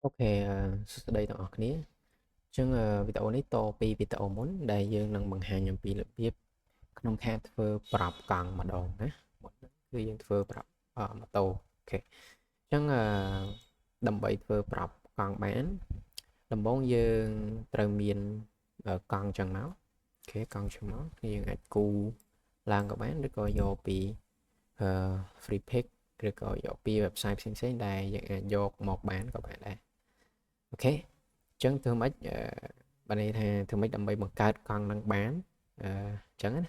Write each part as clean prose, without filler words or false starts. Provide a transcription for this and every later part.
Ok,សួស្តីទាំងអស់គ្នាអញ្ចឹងវីដេអូនេះតពីវីដេអូមុនដែលយើងនឹងបង្ហាញអំពីរបៀបក្នុងការធ្វើប្រាប់កង់ម្ដងណាមុនហ្នឹងគឺយើងធ្វើប្រាប់ម៉ូតូអូខេអញ្ចឹងដើម្បីធ្វើប្រាប់កង់បានដំបូងយើងត្រូវមានកង់ចឹងមកអូខេកង់ចឹងមកយើងអាចគូរឡើងក៏បានឬក៏យកពីអឺ free pick ឬក៏យកពី website ផ្សេងៗដែលយើងអាចយកមកបានក៏បានដែរអូខេ ចឹងធ្វើម៉េចបានន័យថាធ្វើម៉េចដើម្បីបង្កើតកង់នឹងបានចឹងណា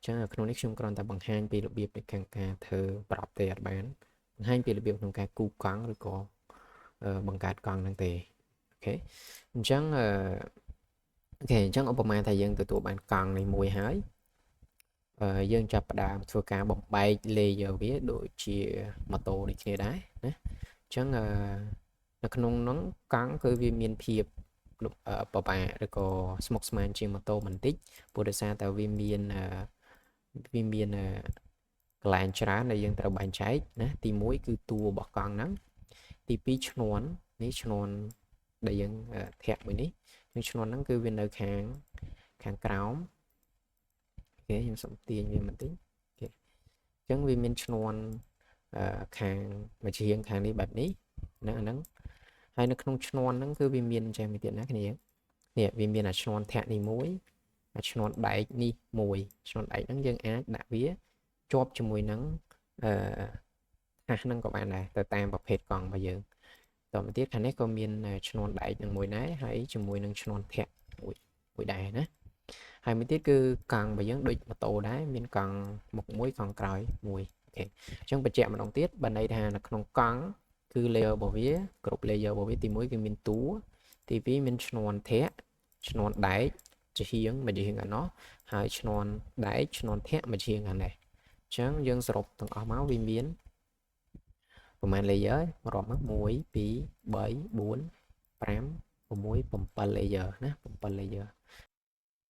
ចឹងក្នុងនេះខ្ញុំគ្រាន់តែបង្ហាញពីរបៀបនៃការធ្វើប្រាប់ទេអត់បានបង្ហាញពីរបៀបក្នុងការគូរកង់ឬក៏បង្កើតកង់នឹងទេអូខេអញ្ចឹងអូខេអញ្ចឹងឧបមាថាយើងទទួលបានកង់នេះមួយហើយយើងចាប់ផ្ដើមធ្វើការបំបែក layer វាដូចជាម៉ូតូដូចគ្នាដែរណាអញ្ចឹងនៅក្នុងនោះកង់គឺវាមានភាពពិបាកឬក៏ស្មុគស្មាញជាងម៉ូតូបន្តិចព្រោះដោយសារតែវាមានកន្លែងច្រើនដែលយើងត្រូវបែងចែកណាទី1គឺតួរបស់កង់ហ្នឹងទី2ឈ្នាន់នេះឈ្នាន់ដែលយើងធាក់មួយនេះនឹងឈ្នាន់ហ្នឹងគឺវានៅខាងក្រោមអូខេខ្ញុំសុំទាញវាបន្តិចអូខេអញ្ចឹងវាមានឈ្នាន់ខាងមួយជ្រៀងខាងនេះបែបនេះណាអាហ្នឹងហើយនៅក្នុងឈ្នាន់ហ្នឹងគឺវាមានអញ្ចឹងមួយទៀតណាគ្នានេះវាមានអាឈ្នាន់ធាក់នេះមួយអាឈ្នាន់ដែកនេះមួយឈ្នាន់ដែកហ្នឹងយើងអាចដាក់វាជាប់ជាមួយនឹងអឺថាសហ្នឹងក៏បានដែរទៅតាមប្រភេទកង់របស់យើងតទៅទៀតខាងនេះក៏មានឈ្នាន់ដែកនឹងមួយដែរហើយជាមួយនឹងឈ្នាន់ធាក់មួយដែរណាហើយមួយទៀតគឺកង់របស់យើងដូចម៉ូតូដែរមានកង់មុខមួយកង់ក្រោយមួយអូខេអញ្ចឹងបញ្ជាក់ម្ដងទៀតបើន័យថានៅក្នុងកង់គឺ layer របស់វាគ្រប់ layer របស់វាទី1គឺមានតួទី2មានឈ្នាន់ធាក់ឈ្នាន់ដែកជាហៀងមួយហៀងអាណោះហើយឈ្នាន់ដែកឈ្នាន់ធាក់មួយហៀងអានេះអញ្ចឹងយើងសរុបទាំងអស់មកវាមានប្រហែល layer រាប់មក1 2 3 4 5 6 7 layer ណា7 layer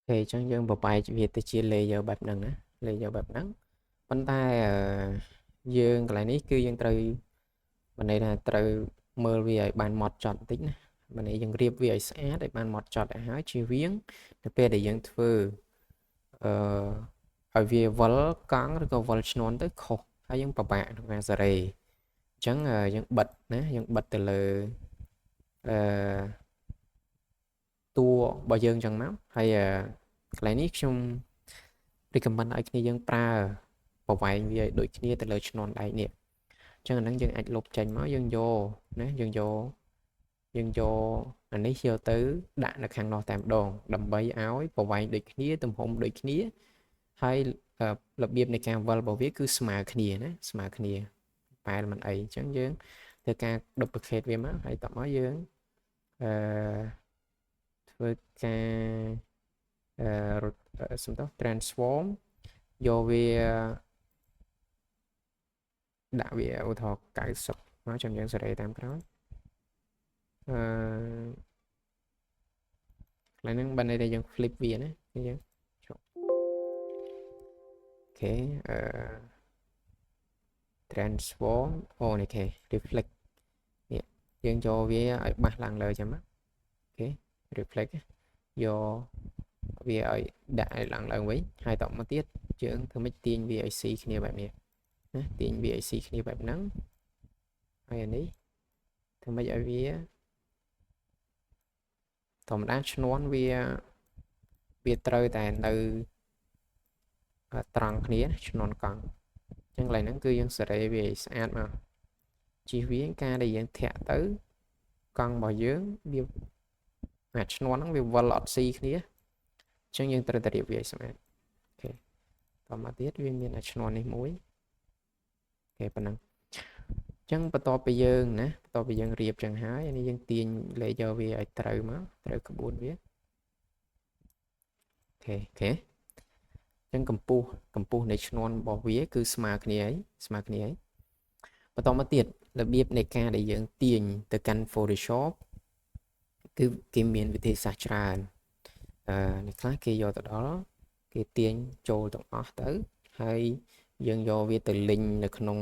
អូខេអញ្ចឹងយើងបបែកវាទៅជា layer បែបហ្នឹងណា layer បែបហ្នឹងប៉ុន្តែយើងកន្លែងនេះគឺយើងត្រូវបានន័យថាត្រូវមើលវាឲ្យបានហ្មត់ចត់បន្តិចណាបានន័យយើងរៀបវាឲ្យស្អាតឲ្យបានហ្មត់ចត់ឲ្យហើយជៀសវាងនៅពេលដែលយើងធ្វើឲ្យវាវិលកង់ឬក៏វិលឈ្នាន់ទៅខុសហើយយើងពិបាកក្នុងការសេរីអញ្ចឹងយើងបិទណាយើងបិទទៅលើអឺតួរបស់យើងអញ្ចឹងមកហើយកន្លែងនេះខ្ញុំ recommend ឲ្យគ្នាយើងប្រើប្រវែងវាឲ្យដូចគ្នាទៅលើឈ្នាន់ដែកនេះអញ្ចឹងអាហ្នឹងយើងអាចលុបចេញមកយើងយកណាយើងយកអានេះយកទៅដាក់នៅខាងនោះតែម្ដងដើម្បីឲ្យប្រវែងដូចគ្នាទំហំដូចគ្នាហើយរបៀបនៃការវិលរបស់វាគឺស្មើគ្នាណាស្មើគ្នាបែរមិនអីអញ្ចឹងយើងធ្វើការ duplicate វាមកហើយតោះមកយើងអឺធ្វើការសំដៅ transform យកវាដាក់វាឧទាហរណ៍90មកចាំយើងសេរីតាមក្រោយអឺកន្លែងហ្នឹងបើន័យថាយើង flip វាណាយើងជប់អូខេtransform អូនេះគេ reflect នេះយើងយកវាឲ្យបាសឡើងលើចាំមកអូខេ reflect យកវាឲ្យដាក់ឲ្យឡើងវិញហើយតមកទៀតយើងធ្វើម៉េចទាញវាឲ្យស៊ីគ្នាបែបនេះណាទាញវាឲ្យស៊ីគ្នាបែបហ្នឹងហើយអានេះធ្វើម៉េចឲ្យវាធម្មតាឈ្នាន់វាត្រូវតែនៅត្រង់គ្នាឈ្នាន់កង់អញ្ចឹងកន្លែងហ្នឹងគឺយើងសេរីវាឲ្យស្អាតមកជិះវាការដែលយើងធាក់ទៅកង់របស់យើងវាអាឈ្នាន់ហ្នឹងវាវិលអត់ស៊ីគ្នាអញ្ចឹងយើងត្រូវតែរៀបវាឲ្យស្អាតអូខេតមកទៀតវាមានអាឈ្នាន់នេះមួយអូខេប៉ុណ្ណឹងអញ្ចឹងបន្ទាប់ពីយើងណាបន្ទាប់ពីយើងរៀបចឹងហើយនេះយើងទាញ layer វាឲ្យត្រូវមកត្រូវក្បួនវាអូខេអញ្ចឹងកម្ពស់នៃឈ្នាន់របស់វាគឺស្មើគ្នាហើយស្មើគ្នាហើយបន្តមកទៀតរបៀបនៃការដែលយើងទាញទៅកាន់ Photoshop គឺគេមានវិធីសាស្ត្រច្រើននេះខ្លះគេយកទៅដល់គេទាញចូលទាំងអស់ទៅហើយយើងយកវាទៅលិញនៅក្នុង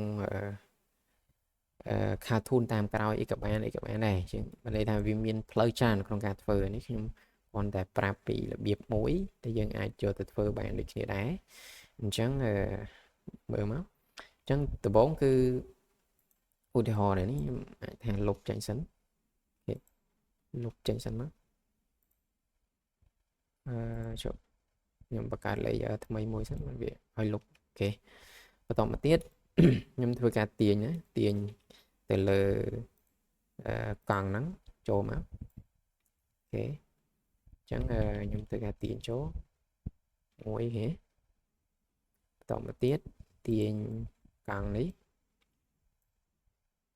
cartoon តាមក្រោយអីក៏បានដែរជាងមិនន័យថាវាមានផ្លូវច្រើនក្នុងការធ្វើនេះខ្ញុំគ្រាន់តែប្រាប់ពីរបៀបមួយដែលយើងអាចយកទៅធ្វើបានដូចគ្នាដែរអញ្ចឹងមើលមកអញ្ចឹងដំបូងគឺឧទាហរណ៍នេះខ្ញុំអាចថាលុបចេញសិនលុបចេញសិនមកជប់ខ្ញុំបង្កើត layer ថ្មីមួយសិនវាឲ្យលុបអូខេបន្តមកទៀតខ្ញុំធ្វើការទាញណាទាញទៅលើកង់ហ្នឹងចូលមកអូខេអញ្ចឹងខ្ញុំធ្វើការទាញចូលមួយហេបន្តមកទៀតទាញកង់នេះ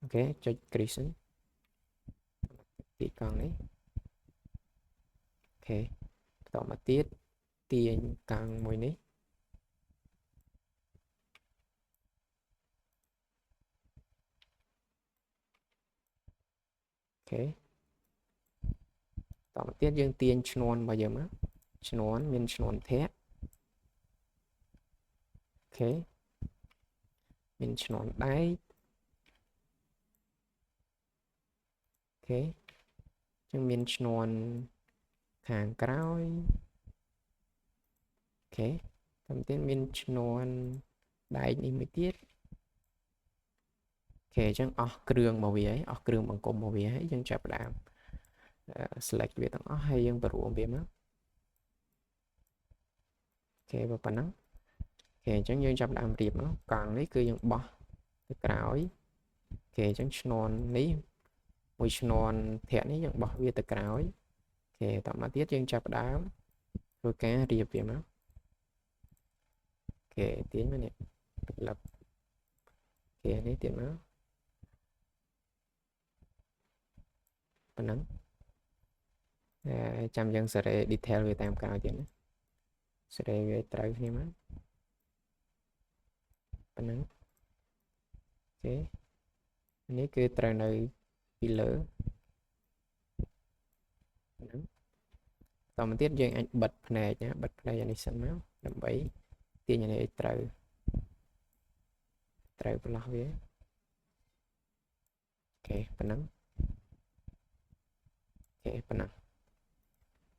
អូខេចុច crease ទាញកង់នេះអូខេបន្តមកទៀតទាញកង់មួយនេះអូខេតមកទៀតយើងទាញឈ្នាន់របស់យើងមកឈ្នាន់មានឈ្នាន់ធាក់អូខេមានឈ្នាន់ដែកអូខេចឹងមានឈ្នាន់ខាងក្រោយអូខេតមកទៀតមានឈ្នាន់ដែកនេះមួយទៀតអូខេចឹងអស់គ្រឿងរបស់វាហើយអស់គ្រឿងបង្គុំរបស់វាហើយយើងចាប់ផ្ដើមselect វាទាំងអស់ហើយយើងបរួមវាមកអូខេប៉ុណ្ណឹងអូខេអញ្ចឹងយើងចាប់ផ្ដើមរៀបមកកង់នេះគឺយើងបោះទៅក្រោយអូខេអញ្ចឹងឈ្នាន់នេះមួយឈ្នាន់ធាក់នេះយើងបោះវាទៅក្រោយអូខេតមកទៀតយើងចាប់ផ្ដើមធ្វើការរៀបវាមកអូខេទាញមកនេះក្លឹបអូខេនេះទៀតមកប៉ុណ្ណឹងចាំយើងសេរី detail វាតាមក្រោយទៀតណាសេរីវាត្រូវគ្នាមកប៉ុណ្ណឹងអូខេនេះគឺត្រូវនៅពីលើប៉ុណ្ណឹងតមកទៀតយើងអាចបិទភ្នែកណាបិទភ្នែកអានេះសិនមកដើម្បីទាញអានេះឲ្យត្រូវប្រឡោះវាអូខេប៉ុណ្ណឹងអូខេប៉ុណ្ណឹង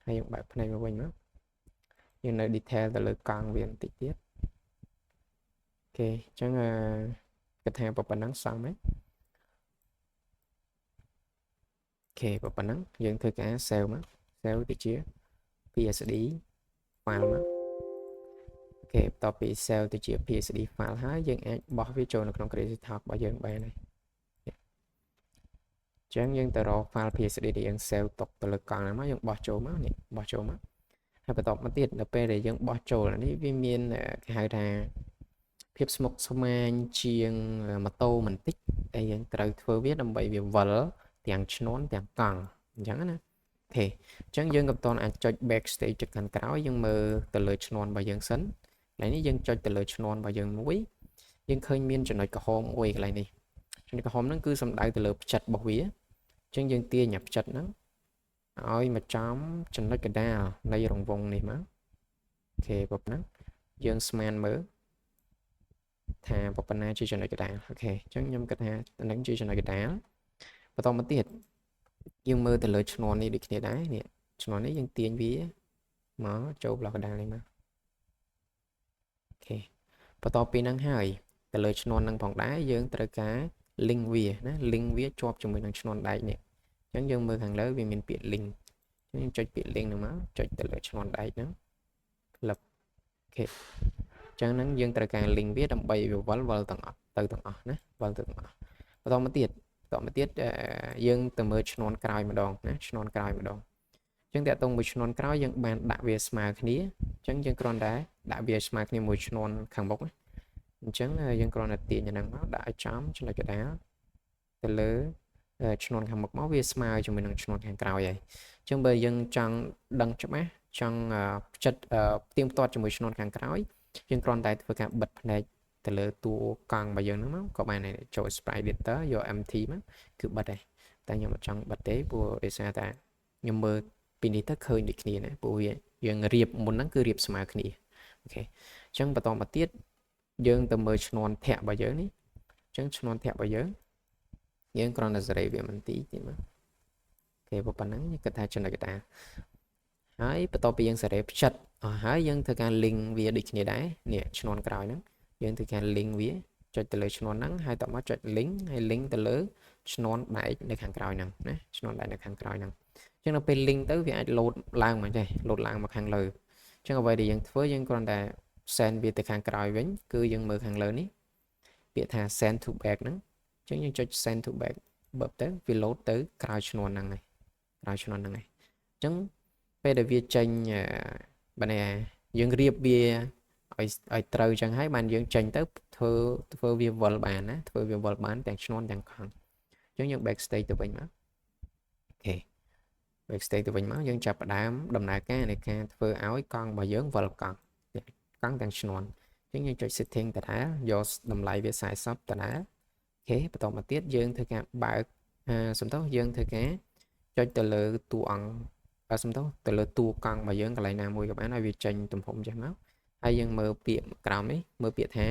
ហើយយើងបើកភ្នែកមកវិញមកយើងនៅ detail ទៅលើកង់វាបន្តិចទៀតអូខេអញ្ចឹងគិតថាប៉ុណ្ណឹងសមហើយអូខេប៉ុណ្ណឹងយើងធ្វើការ save មក save ទៅជា PSD file មកអូខេបន្ទាប់ពី save ទៅជា PSD file ហើយយើងអាចបោះវាចូលនៅក្នុង Crazy Talk របស់យើងបានហើយអញ្ចឹងយើងទៅរក file PSD ដែលយើង save ទុកទៅលើកង់ហ្នឹងមកយើងបោះចូលមកនេះបោះចូលមកហើយបន្តមកទៀតដល់ពេលដែលយើងបោះចូលនេះវាមានគេហៅថាភាពស្មុគស្មាញជាងម៉ូតូបន្តិចដែលយើងត្រូវធ្វើវាដើម្បីវាវិលទាំងឈ្នាន់ទាំងកង់អញ្ចឹងណាអូខេអញ្ចឹងយើងក៏តអាចចុច backstage ទៅខាងក្រោយយើងមើលទៅលើឈ្នាន់របស់យើងសិនកន្លែងនេះយើងចុចទៅលើឈ្នាន់របស់យើងមួយយើងឃើញមានចំណុចក្រហមមួយកន្លែងនេះចំណុចក្រហមហ្នឹងគឺសំដៅទៅលើផ្ចិតរបស់វាអញ្ចឹងយើងទាញអាផ្ចិតហ្នឹងឲ្យមកចំចំណុចកណ្ដាលនៃរង្វង់នេះមកអូខេប៉ុណ្ណឹងយើងស្មានមើលថាប៉ុណ្ណាជាចំណុចកណ្ដាលអូខេអញ្ចឹងខ្ញុំគិតថាហ្នឹងជាចំណុចកណ្ដាលបន្តមកទៀតយើងមើលទៅលើឈ្នាន់នេះដូចគ្នាដែរនេះឈ្នាន់នេះយើងទាញវាមកចូលប្លុកកណ្ដាលនេះមកអូខេបន្ទាប់ពីហ្នឹងហើយទៅលើឈ្នាន់ហ្នឹងផងដែរយើងត្រូវការ link វាណា link វាជាប់ជាមួយនឹងឈ្នាន់ដែកនេះអញ្ចឹងយើងមើលខាងលើវាមានពាក្យ link យើងចុចពាក្យ link ហ្នឹងមកចុចទៅលើឈ្នាន់ដែកហ្នឹងក្លឹបអូខេអញ្ចឹងហ្នឹងយើងត្រូវការ link វាដើម្បីវាវិលទាំងអស់ទៅទាំងអស់ណាវិលទៅទាំងអស់បន្តមកទៀតយើងទៅមើលឈ្នាន់ក្រោយម្ដងណាឈ្នាន់ក្រោយម្ដងអញ្ចឹងតាក់ទងមួយឈ្នាន់ក្រោយយើងបានដាក់វាស្មើគ្នាអញ្ចឹងយើងគ្រាន់តែដាក់វាស្មើគ្នាមួយឈ្នាន់ខាងមុខណាអញ្ចឹងយើងគ្រាន់តែទាញអាហ្នឹងមកដាក់ឲ្យចំចំណុចកណ្ដាលទៅលើឈ្នាន់ខាងមុខមកវាស្មើជាមួយនឹងឈ្នាន់ខាងក្រោយហើយអញ្ចឹងបើយើងចង់ដឹងច្បាស់ចង់ផ្ចិតផ្ទៀងផ្ទាត់ជាមួយឈ្នាន់ខាងក្រោយយើងគ្រាន់តែធ្វើការបិទភ្នែកទៅលើតួកង់របស់យើងហ្នឹងមកក៏បានដែរចូល sprite editor យក MT មកគឺបិទដែរតែខ្ញុំអត់ចង់បិទទេព្រោះដោយសារតែខ្ញុំមើលពីនេះទៅឃើញដូចគ្នាណាព្រោះវាយើងរៀបមុនហ្នឹងគឺរៀបស្មើគ្នាអូខេអញ្ចឹងបន្តមកទៀតយើងទៅមើលឈ្នាន់ធាក់របស់យើងនេះអញ្ចឹងឈ្នាន់ធាក់របស់យើង យើងគ្រាន់តែសេរីវាមិនទីទៀតមកគេប៉ុណ្ណឹងគិតថាចំណុចកតាហើយបន្ទាប់ពីយើងសេរីផ្ចិតអស់ហើយយើងធ្វើការ link វាដូចគ្នាដែរនេះឈ្នាន់ក្រោយហ្នឹងយើងធ្វើការ link វាចុចទៅលើឈ្នាន់ហ្នឹងហើយតមកចុច link ហើយ link ទៅលើឈ្នាន់ដែកនៅខាងក្រោយហ្នឹងណាឈ្នាន់ដែកនៅខាងក្រោយហ្នឹងអញ្ចឹងដល់ពេល link ទៅវាអាច load ឡើងមកចេះ load ឡើងមកខាងលើអញ្ចឹងអ្វីដែលយើងធ្វើយើងគ្រាន់តែ send វាទៅខាងក្រោយវិញគឺយើងមើលខាងលើនេះពាក្យថា send to back ហ្នឹងអញ្ចឹងយើងចុច send to back បើទៅវា load ទៅក្រោយឈ្នាន់ហ្នឹងហើយក្រោយឈ្នាន់ហ្នឹងហើយអញ្ចឹងពេលដែលវាចេញបើនេះយើងរៀបវាឲ្យត្រូវអញ្ចឹងហើយបានយើងចេញទៅធ្វើវាវិលបានណាធ្វើវាវិលបានទាំងឈ្នាន់ទាំងកង់អញ្ចឹងយើង backstage ទៅវិញមកអូខេ backstage ទៅវិញមកយើងចាប់ផ្ដើមដំណើរការនៃការធ្វើឲ្យកង់របស់យើងវិលកង់ទាំងឈ្នាន់អញ្ចឹងយើងចុច setting ដដែលយកតម្លៃវា40ដដែលអូខេបន្តមកទៀតយើងធ្វើការបើកសំដៅយើងធ្វើការចុចទៅលើតួអង្គសំដៅទៅលើតួកង់របស់យើងកន្លែងណាមួយក៏បានឲ្យវាចេញទំហំចេះមកហើយយើងមើលពាក្យក្រោមនេះមើលពាក្យថា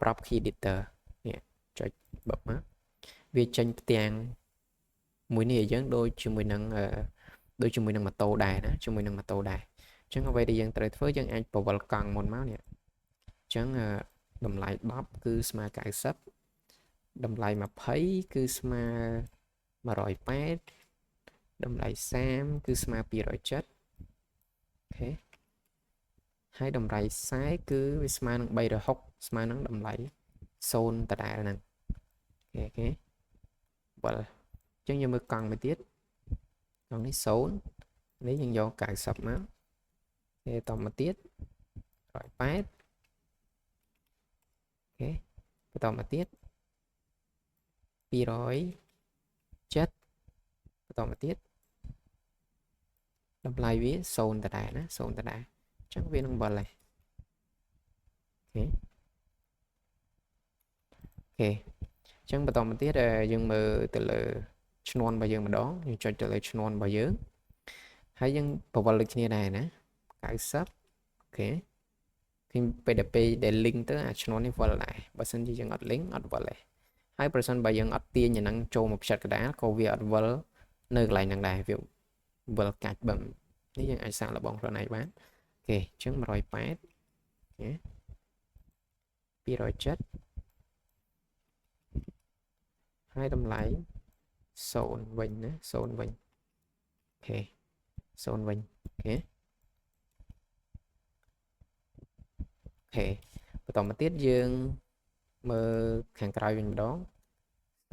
prop key editor នេះចុចបបមកវាចេញផ្ទាំងមួយនេះយើងដូចជាមួយនឹងម៉ូតូដែរណាជាមួយនឹងម៉ូតូដែរអញ្ចឹងអ្វីដែលយើងត្រូវធ្វើយើងអាចបវលកង់មុនមកនេះអញ្ចឹងតម្លៃ10គឺស្មើ90តម្លៃ20គឺស្មើ180តម្លៃ30គឺស្មើ270អូខេហើយតម្លៃ40គឺវាស្មើនឹង360ស្មើនឹងតម្លៃ0ដដែលហ្នឹងអូខេបើអញ្ចឹងយើងមើលកង់មួយទៀតកង់នេះ0នេះយើងយក90មកគេតមកទៀត180អូខេបន្តមកទៀត270បន្តមកទៀតតម្លៃវា0ដដែលណា0ដដែលអញ្ចឹងវានឹងវិលហើយអូខេអញ្ចឹងបន្តមកទៀតយើងមើលទៅលើឈ្នាន់របស់យើងម្ដងយើងចុចទៅលើឈ្នាន់របស់យើងហើយយើងបវលដូចគ្នាដែរណា90អូខេឃើញពេលដែល link ទៅអាឈ្នាន់នេះវិលដែរបើសិនជាយើងអត់ link អត់វិលទេហើយប្រសិនបើយើងអត់ទាញអាហ្នឹងចូលមកផ្ចិតកដាលក៏វាអត់វិលនៅកន្លែងហ្នឹងដែរវាវិលកាច់បឹមនេះយើងអាចសាកល្បងខ្លួនឯងបានអូខេអញ្ចឹង180អូខេ270ហើយតម្លៃ0វិញណា0វិញអូខេ0វិញអូខេបន្តមកទៀតយើងមើលខាងក្រោយវិញម្ដង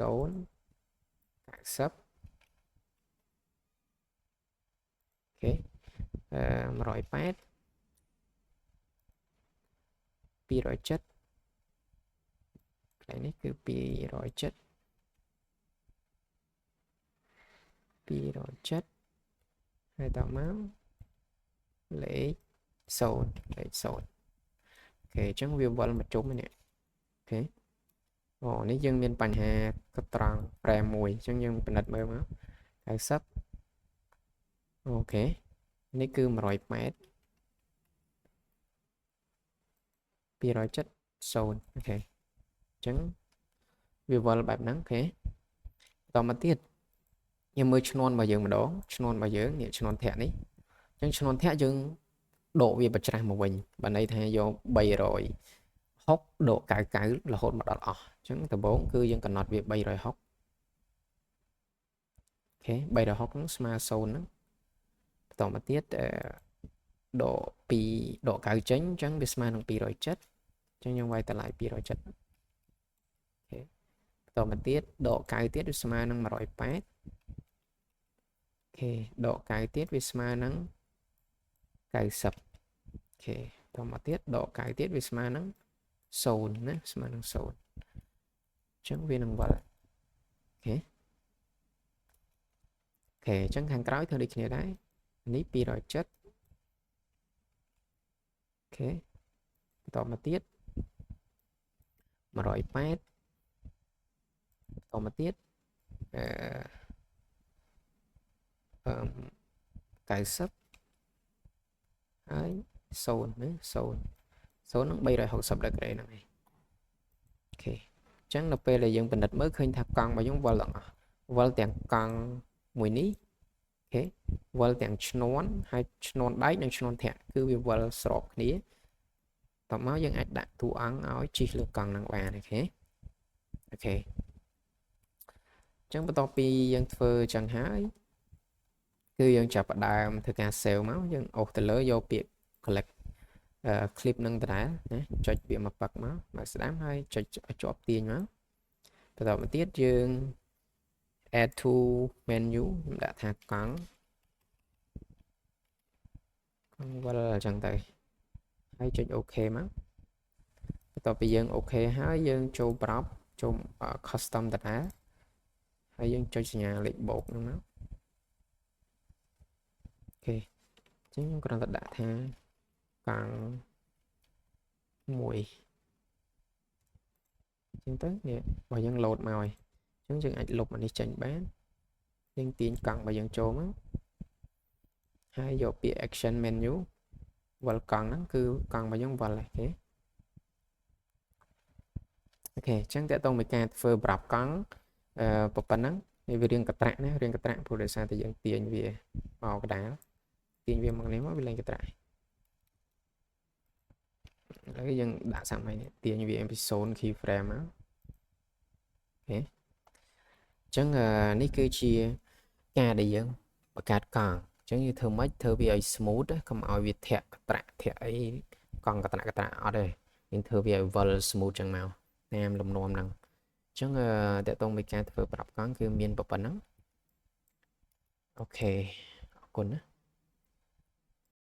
0 90អូខេ180 270កន្លែងនេះគឺ270ហើយតមកលេខ0លេខ0អូខេអញ្ចឹងវាវិលមកជុំនេះអូខេអូនេះយើងមានបញ្ហាកត្រង់ប្រែមួយអញ្ចឹងយើងពិនិត្យមើលមក90អូខេនេះគឺ180 270 0អូខេអញ្ចឹងវាវិលបែបហ្នឹងអូខេបន្តមកទៀតយើងមើលឈ្នាន់របស់យើងម្ដងឈ្នាន់របស់យើងនេះឈ្នាន់ធាក់នេះអញ្ចឹងឈ្នាន់ធាក់យើងដកវាបច្ច្រាស់មកវិញបើន័យថាយក360ដក99រហូតមកដល់អស់អញ្ចឹងដំបូងគឺយើងកំណត់វា360អូខេ360ហ្នឹងស្មើ0ហ្នឹងបន្តមកទៀតដក2ដក9ចេញអញ្ចឹងវាស្មើនឹង270អញ្ចឹងយើងវាយតម្លៃ270អូខេបន្តមកទៀតដក9ទៀតវាស្មើនឹង180អូខេដក9ទៀតវាស្មើនឹង90អូខេបន្តមកទៀតដក9ទៀតវាស្មើនឹង0ណាស្មើនឹង0អញ្ចឹងវានឹងវិលអូខេអញ្ចឹងខាងក្រោយធ្វើដូចគ្នាដែរនេះ270អូខេបន្តមកទៀត180បន្តមកទៀត90ហើយ0ណា0ហ្នឹង360ដឺក្រេហ្នឹងឯងអូខេ chẳng làពេលដែលយើងពិនិត្យមើលឃើញថាកង់របស់យើងវិលទាំងអស់វិលទាំងកង់មួយនេះអូខេវិលទាំងឈ្នាន់ហើយឈ្នាន់ដែកនិងឈ្នាន់ធាក់គឺវាវិលស្របគ្នាតមកយើងអាចដាក់តួអង្គឲ្យជិះលើកង់ហ្នឹងបានអូខេអូខេចឹងបន្ទាប់ពីយើងធ្វើចឹងហើយគឺយើងចាប់ផ្ដើមធ្វើការ save មកយើងអូសទៅលើយកពាក្យ collect clip នឹងដដែលណាចុចពាក្យមកប៉ឹកមកស្ដាំហើយចុចជាប់ទាញមកបន្តមកទៀតយើង add to menu ខ្ញុំដាក់ថាកង់វិលអញ្ចឹងទៅហើយចុច OK មកបន្ទាប់ពីយើង OK ហើយយើងចូល prop ចូល custom ដដែលហើយយើងចុចសញ្ញាលេខបូកហ្នឹងមកអូខេអញ្ចឹងខ្ញុំគ្រាន់តែដាក់ថាកង់មួយអញ្ចឹងទៅនេះបើយើង load មកហើយអញ្ចឹងយើងអាចលុបអានេះចេញបានយើងទាញកង់បើយើងចូលមកហើយយកពាក្យ action menu វិលកង់ហ្នឹងគឺកង់របស់យើងវិលអូខេអូខេអញ្ចឹងតើតោងមួយការធ្វើប្រាប់កង់ប៉ុណ្ណឹងវារៀងកត្រាក់ណារៀងកត្រាក់ព្រោះដោយសារតែយើងទាញវាមកកដាលទាញវាមកនេះមកវាលេងកត្រាក់ហើយយើងដាក់សាមីនេះទាញវាពី0 keyframe មកអូខេអញ្ចឹងនេះគឺជាការដែលយើងបង្កើតកង់អញ្ចឹងយើងធ្វើម៉េចធ្វើវាឲ្យ smooth កុំឲ្យវាធាក់កត្រាក់ធាក់អីកង់កត្រាក់អត់ទេយើងធ្វើវាឲ្យវិល smooth ចឹងមកតាមលំនាំហ្នឹងអញ្ចឹងតើតោងមួយការធ្វើប្រាប់កង់គឺមានប៉ុណ្ណឹងអូខេអរគុណណា